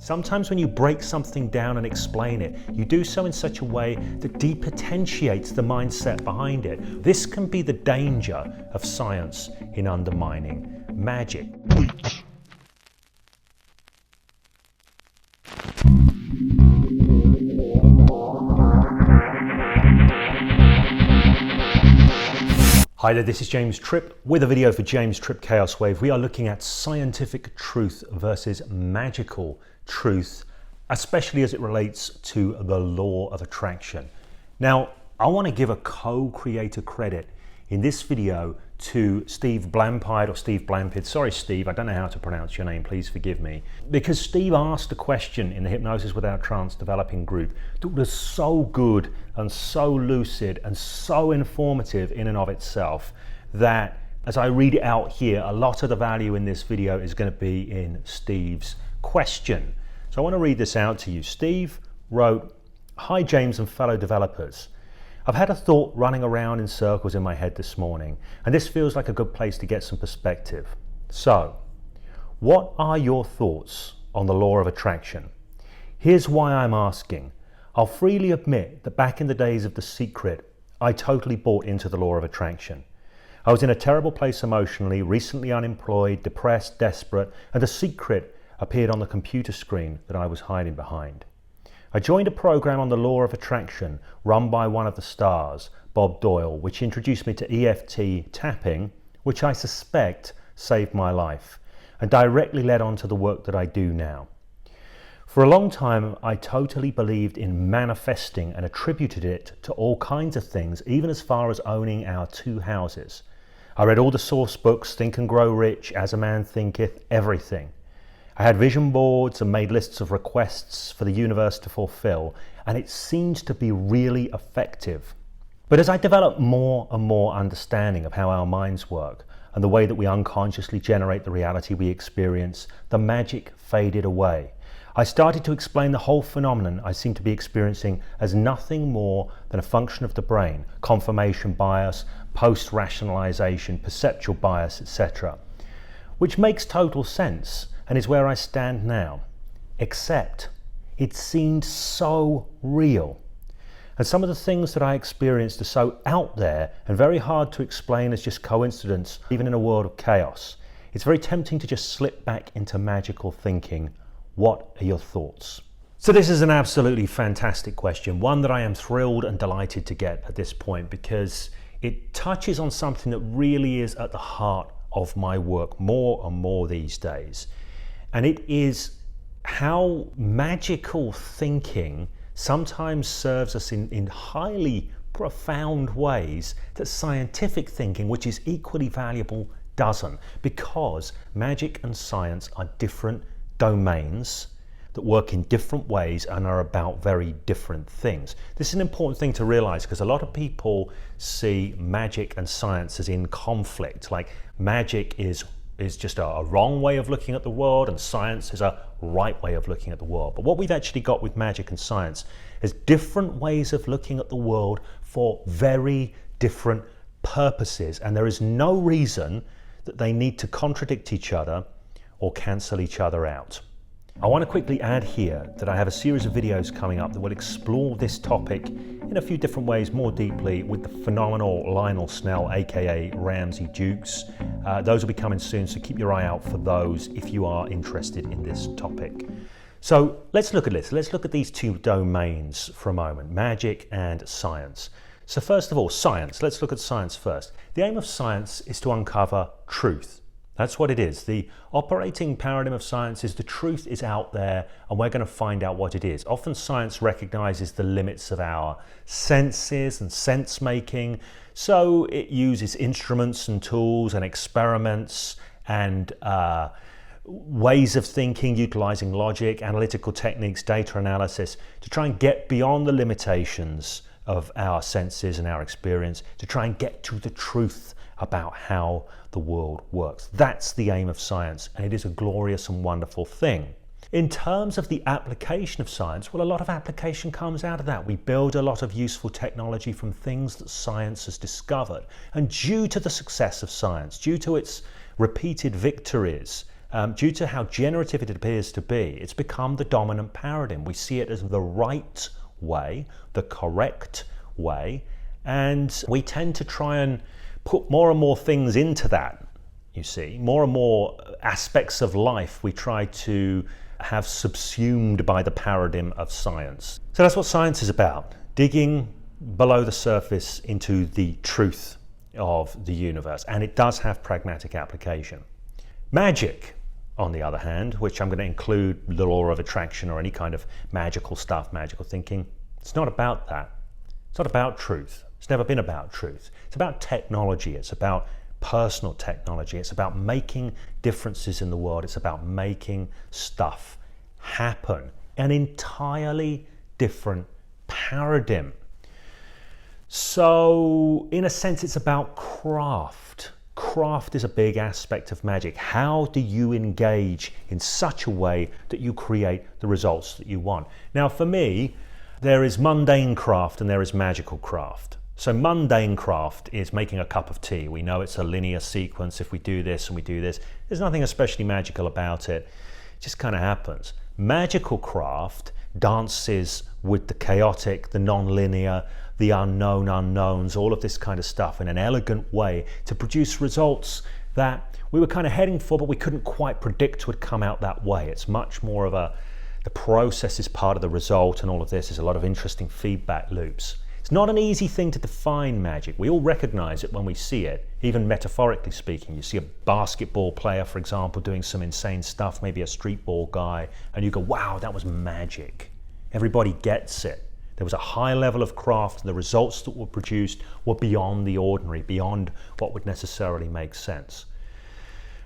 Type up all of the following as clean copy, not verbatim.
Sometimes when you break something down and explain it, you do so in such a way that depotentiates the mindset behind it. This can be the danger of science in undermining magic. Hi there, this is James Tripp with a video for James Tripp Chaos Wave. We are looking at scientific truth versus magical truth, especially as it relates to the law of attraction. Now, I want to give a co-creator credit in this video to Steve Blampide or Steve Blampid. Sorry, Steve, I don't know how to pronounce your name, please forgive me. Because Steve asked a question in the Hypnosis Without Trance developing group that was so good and so lucid and so informative in and of itself that as I read it out here, a lot of the value in this video is going to be in Steve's question. So I want to read this out to you. Steve wrote, "Hi James and fellow developers. I've had a thought running around in circles in my head this morning, and this feels like a good place to get some perspective. So, what are your thoughts on the law of attraction? Here's why I'm asking. I'll freely admit that back in the days of The Secret, I totally bought into the law of attraction. I was in a terrible place emotionally, recently unemployed, depressed, desperate, and The Secret appeared on the computer screen that I was hiding behind. I joined a program on the law of attraction run by one of the stars, Bob Doyle, which introduced me to EFT tapping, which I suspect saved my life, and directly led on to the work that I do now. For a long time, I totally believed in manifesting and attributed it to all kinds of things, even as far as owning our 2 houses. I read all the source books, Think and Grow Rich, As A Man Thinketh, everything. I had vision boards and made lists of requests for the universe to fulfill, and it seemed to be really effective. But as I developed more and more understanding of how our minds work and the way that we unconsciously generate the reality we experience, the magic faded away. I started to explain the whole phenomenon I seem to be experiencing as nothing more than a function of the brain, confirmation bias, post-rationalization, perceptual bias, etc. Which makes total sense and is where I stand now. Except it seemed so real. And some of the things that I experienced are so out there and very hard to explain as just coincidence, even in a world of chaos. It's very tempting to just slip back into magical thinking. What are your thoughts? So this is an absolutely fantastic question, one that I am thrilled and delighted to get at this point because it touches on something that really is at the heart of my work more and more these days. And it is how magical thinking sometimes serves us in highly profound ways that scientific thinking, which is equally valuable, doesn't. Because magic and science are different domains that work in different ways and are about very different things. This is an important thing to realize because a lot of people see magic and science as in conflict. Like magic is just a wrong way of looking at the world and science is a right way of looking at the world. But what we've actually got with magic and science is different ways of looking at the world for very different purposes. And there is no reason that they need to contradict each other or cancel each other out. I want to quickly add here that I have a series of videos coming up that will explore this topic in a few different ways more deeply with the phenomenal Lionel Snell, aka Ramsey Dukes. Those will be coming soon, so keep your eye out for those if you are interested in this topic. So let's look at this. Let's look at these 2 domains for a moment, magic and science. So first of all, science. Let's look at science first. The aim of science is to uncover truth. That's what it is. The operating paradigm of science is the truth is out there and we're going to find out what it is. Often science recognizes the limits of our senses and sense making. So it uses instruments and tools and experiments and ways of thinking, utilizing logic, analytical techniques, data analysis to try and get beyond the limitations of our senses and our experience, to try and get to the truth about how the world works. That's the aim of science, and it is a glorious and wonderful thing. In terms of the application of science, well, a lot of application comes out of that. We build a lot of useful technology from things that science has discovered. And due to the success of science, due to its repeated victories due to how generative it appears to be, it's become the dominant paradigm. We see it as the right way, the correct way, and we tend to try and put more and more things into that, you see. More and more aspects of life we try to have subsumed by the paradigm of science. So that's what science is about, digging below the surface into the truth of the universe, and it does have pragmatic application. Magic, on the other hand, which I'm going to include the law of attraction or any kind of magical stuff, magical thinking, it's not about that. It's not about truth. It's never been about truth. It's about technology. It's about personal technology. It's about making differences in the world. It's about making stuff happen. An entirely different paradigm. So, in a sense, it's about craft. Craft is a big aspect of magic. How do you engage in such a way that you create the results that you want? Now, for me, there is mundane craft and there is magical craft. So mundane craft is making a cup of tea. We know it's a linear sequence. If we do this and we do this, there's nothing especially magical about it. It just kind of happens. Magical craft dances with the chaotic, the non-linear, the unknown unknowns, all of this kind of stuff in an elegant way to produce results that we were kind of heading for, but we couldn't quite predict would come out that way. It's much more of the process is part of the result, and all of this is a lot of interesting feedback loops. It's not an easy thing to define magic. We all recognize it when we see it, even metaphorically speaking. You see a basketball player, for example, doing some insane stuff, maybe a street ball guy, and you go, wow, that was magic. Everybody gets it. There was a high level of craft, and the results that were produced were beyond the ordinary, beyond what would necessarily make sense.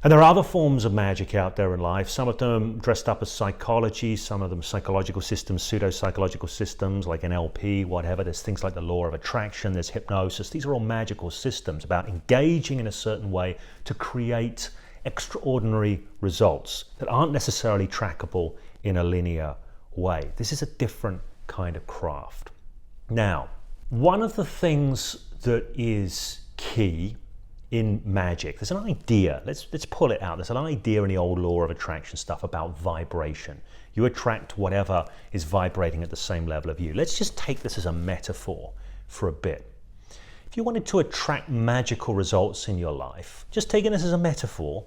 And there are other forms of magic out there in life, some of them dressed up as psychology, some of them psychological systems, pseudo-psychological systems like NLP, whatever. There's things like the law of attraction, there's hypnosis. These are all magical systems about engaging in a certain way to create extraordinary results that aren't necessarily trackable in a linear way. This is a different kind of craft. Now, one of the things that is key in magic, there's an idea, let's pull it out. There's an idea in the old law of attraction stuff about vibration. You attract whatever is vibrating at the same level of you. Let's just take this as a metaphor for a bit. If you wanted to attract magical results in your life, just taking this as a metaphor,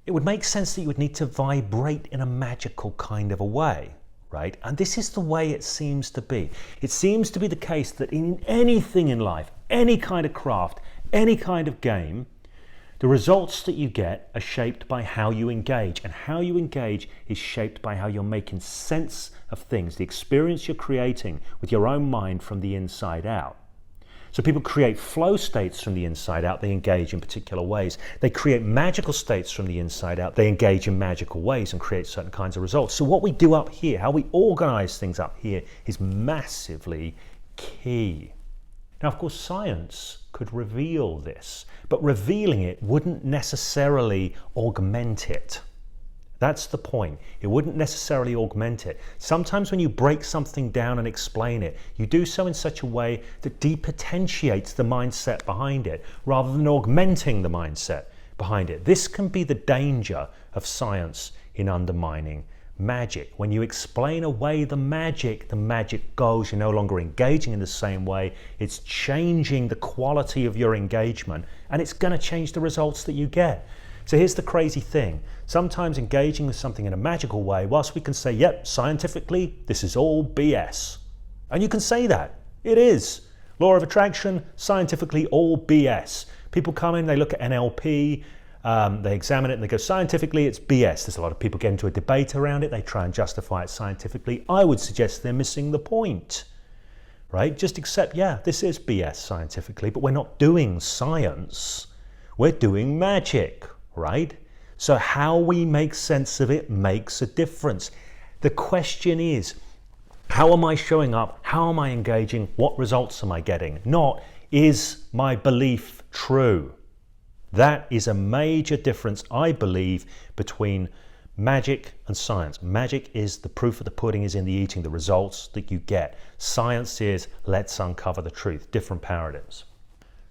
it would make sense that you would need to vibrate in a magical kind of a way, right? And this is the way it seems to be. It seems to be the case that in anything in life, any kind of craft, any kind of game, the results that you get are shaped by how you engage, and how you engage is shaped by how you're making sense of things, the experience you're creating with your own mind from the inside out. So people create flow states from the inside out, they engage in particular ways. They create magical states from the inside out, they engage in magical ways and create certain kinds of results. So what we do up here, how we organize things up here, is massively key. Now, of course, science could reveal this, but revealing it wouldn't necessarily augment it. That's the point. It wouldn't necessarily augment it. Sometimes when you break something down and explain it, you do so in such a way that depotentiates the mindset behind it, rather than augmenting the mindset behind it. This can be the danger of science in undermining magic. When you explain away the magic goes. You're no longer engaging in the same way. It's changing the quality of your engagement, and it's going to change the results that you get. So here's the crazy thing. Sometimes engaging with something in a magical way, whilst we can say, yep, scientifically, this is all BS. And you can say that. It is. Law of attraction, scientifically all BS. People come in, they look at NLP, they examine it and they go, scientifically it's BS. There's a lot of people get into a debate around it. They try and justify it scientifically. I would suggest they're missing the point, right? Just accept, yeah, this is BS scientifically, but we're not doing science. We're doing magic, right? So how we make sense of it makes a difference. The question is, how am I showing up? How am I engaging? What results am I getting? Not, is my belief true? That is a major difference, I believe, between magic and science. Magic is the proof of the pudding is in the eating, the results that you get. Science is let's uncover the truth, different paradigms.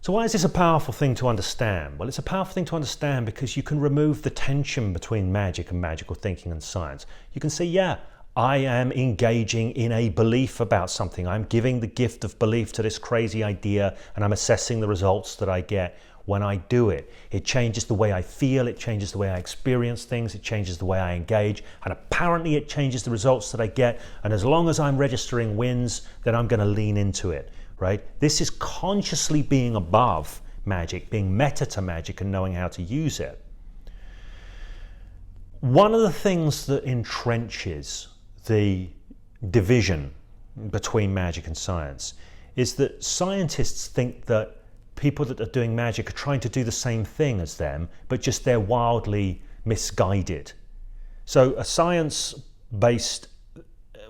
So why is this a powerful thing to understand? Well, it's a powerful thing to understand because you can remove the tension between magic and magical thinking and science. You can say, yeah, I am engaging in a belief about something. I'm giving the gift of belief to this crazy idea, and I'm assessing the results that I get when I do it. It changes the way I feel, it changes the way I experience things, it changes the way I engage, and apparently it changes the results that I get. And as long as I'm registering wins, then I'm going to lean into it, right? This is consciously being above magic, being meta to magic and knowing how to use it. One of the things that entrenches the division between magic and science is that scientists think that people that are doing magic are trying to do the same thing as them, but just they're wildly misguided. So a science-based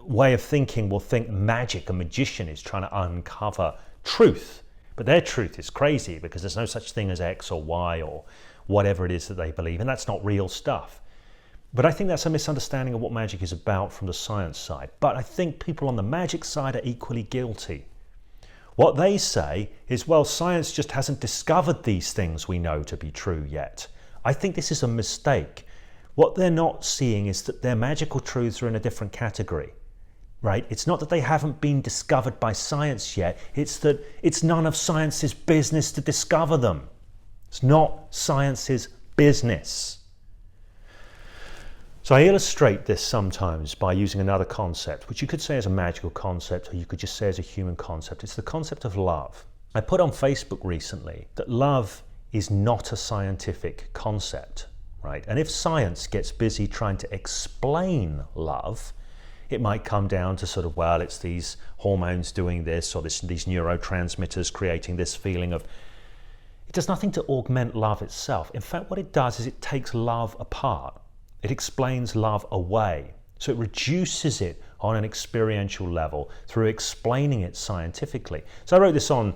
way of thinking will think magic, a magician is trying to uncover truth, but their truth is crazy because there's no such thing as X or Y or whatever it is that they believe, and that's not real stuff. But I think that's a misunderstanding of what magic is about from the science side. But I think people on the magic side are equally guilty. What they say is, well, science just hasn't discovered these things we know to be true yet. I think this is a mistake. What they're not seeing is that their magical truths are in a different category, right? It's not that they haven't been discovered by science yet. It's that it's none of science's business to discover them. It's not science's business. So I illustrate this sometimes by using another concept, which you could say is a magical concept, or you could just say is a human concept. It's the concept of love. I put on Facebook recently that love is not a scientific concept, right? And if science gets busy trying to explain love, it might come down to sort of, well, it's these hormones doing this, or these neurotransmitters creating this feeling of... It does nothing to augment love itself. In fact, what it does is it takes love apart. It explains love away. So it reduces it on an experiential level through explaining it scientifically. So I wrote this on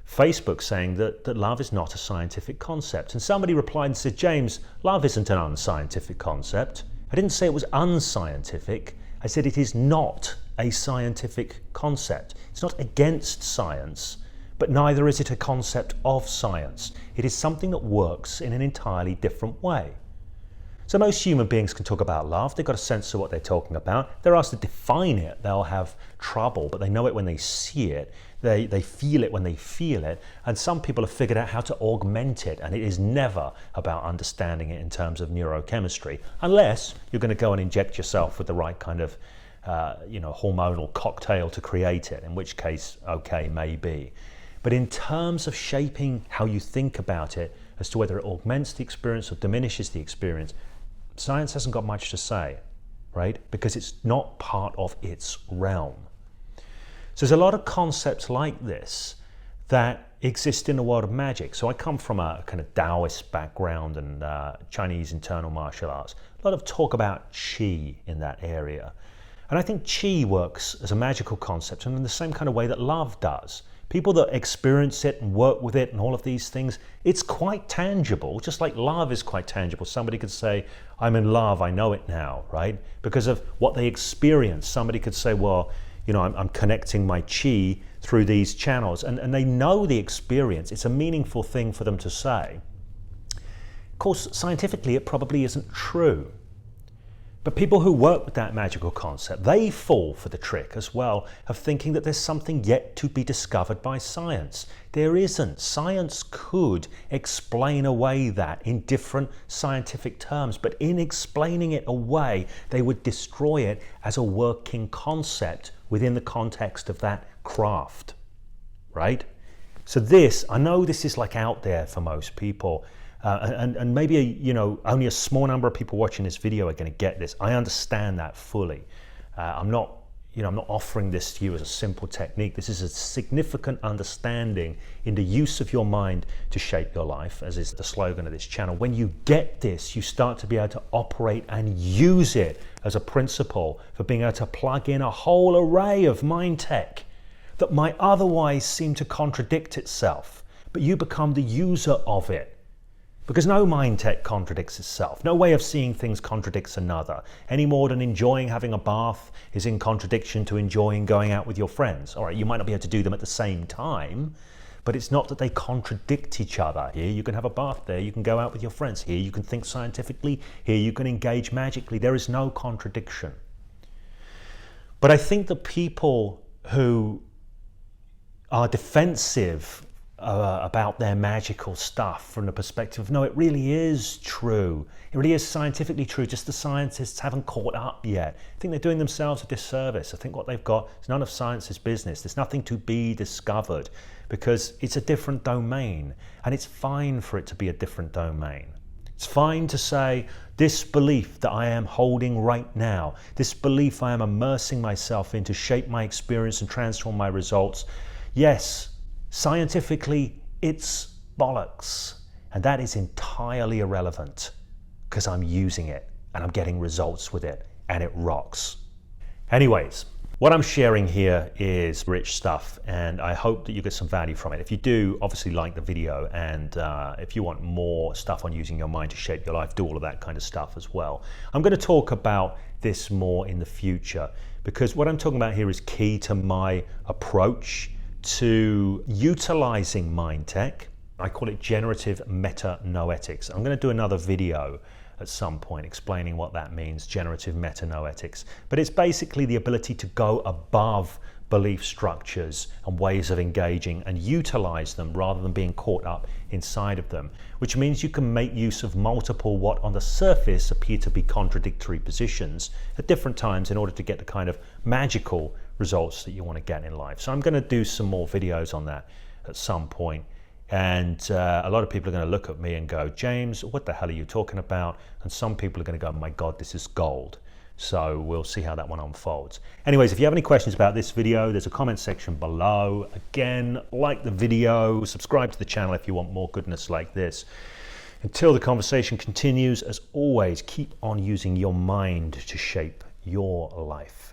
Facebook saying that love is not a scientific concept. And somebody replied and said, James, love isn't an unscientific concept. I didn't say it was unscientific. I said it is not a scientific concept. It's not against science, but neither is it a concept of science. It is something that works in an entirely different way. So most human beings can talk about love. They've got a sense of what they're talking about. They're asked to define it. They'll have trouble, but they know it when they see it. They feel it when they feel it. And some people have figured out how to augment it. And it is never about understanding it in terms of neurochemistry, unless you're going to go and inject yourself with the right kind of hormonal cocktail to create it, in which case, okay, maybe. But in terms of shaping how you think about it as to whether it augments the experience or diminishes the experience, science hasn't got much to say, right? Because it's not part of its realm. So there's a lot of concepts like this that exist in the world of magic. So I come from a kind of Taoist background and Chinese internal martial arts. A lot of talk about qi in that area. And I think qi works as a magical concept and in the same kind of way that love does. People that experience it and work with it and all of these things, it's quite tangible, just like love is quite tangible. Somebody could say, I'm in love, I know it now, right? Because of what they experience. Somebody could say, well, I'm connecting my qi through these channels, and they know the experience. It's a meaningful thing for them to say. Of course, scientifically, it probably isn't true. But people who work with that magical concept, they fall for the trick as well of thinking that there's something yet to be discovered by science. There isn't. Science could explain away that in different scientific terms, but in explaining it away, they would destroy it as a working concept within the context of that craft, right? So this, I know this is like out there for most people. And maybe only a small number of people watching this video are going to get this. I understand that fully. I'm not offering this to you as a simple technique. This is a significant understanding in the use of your mind to shape your life, as is the slogan of this channel. When you get this, you start to be able to operate and use it as a principle for being able to plug in a whole array of mind tech that might otherwise seem to contradict itself, but you become the user of it. Because no mind tech contradicts itself. No way of seeing things contradicts another. Any more than enjoying having a bath is in contradiction to enjoying going out with your friends. All right, you might not be able to do them at the same time, But it's not that they contradict each other. Here you can have a bath, there you can go out with your friends, here you can think scientifically, here you can engage magically. There is no contradiction. But I think the people who are defensive about their magical stuff from the perspective of, no, it really is true. It really is scientifically true, just the scientists haven't caught up yet. I think they're doing themselves a disservice. I think what they've got is none of science's business. There's nothing to be discovered because it's a different domain, and it's fine for it to be a different domain. It's fine to say, this belief that I am holding right now, this belief I am immersing myself in to shape my experience and transform my results, yes, scientifically, it's bollocks. And that is entirely irrelevant because I'm using it and I'm getting results with it and it rocks. Anyways, what I'm sharing here is rich stuff and I hope that you get some value from it. If you do, obviously like the video, and if you want more stuff on using your mind to shape your life, do all of that kind of stuff as well. I'm going to talk about this more in the future because what I'm talking about here is key to my approach to utilizing mind tech. I call it generative meta-noetics. I'm going to do another video at some point explaining what that means, generative meta-noetics. But it's basically the ability to go above belief structures and ways of engaging and utilize them rather than being caught up inside of them, which means you can make use of multiple what on the surface appear to be contradictory positions at different times in order to get the kind of magical results that you want to get in life. So I'm going to do some more videos on that at some point. And a lot of people are going to look at me and go, James, what the hell are you talking about? And some people are going to go, my God, this is gold. So we'll see how that one unfolds. Anyways, if you have any questions about this video, there's a comment section below. Again, like the video, subscribe to the channel if you want more goodness like this. Until the conversation continues, as always, keep on using your mind to shape your life.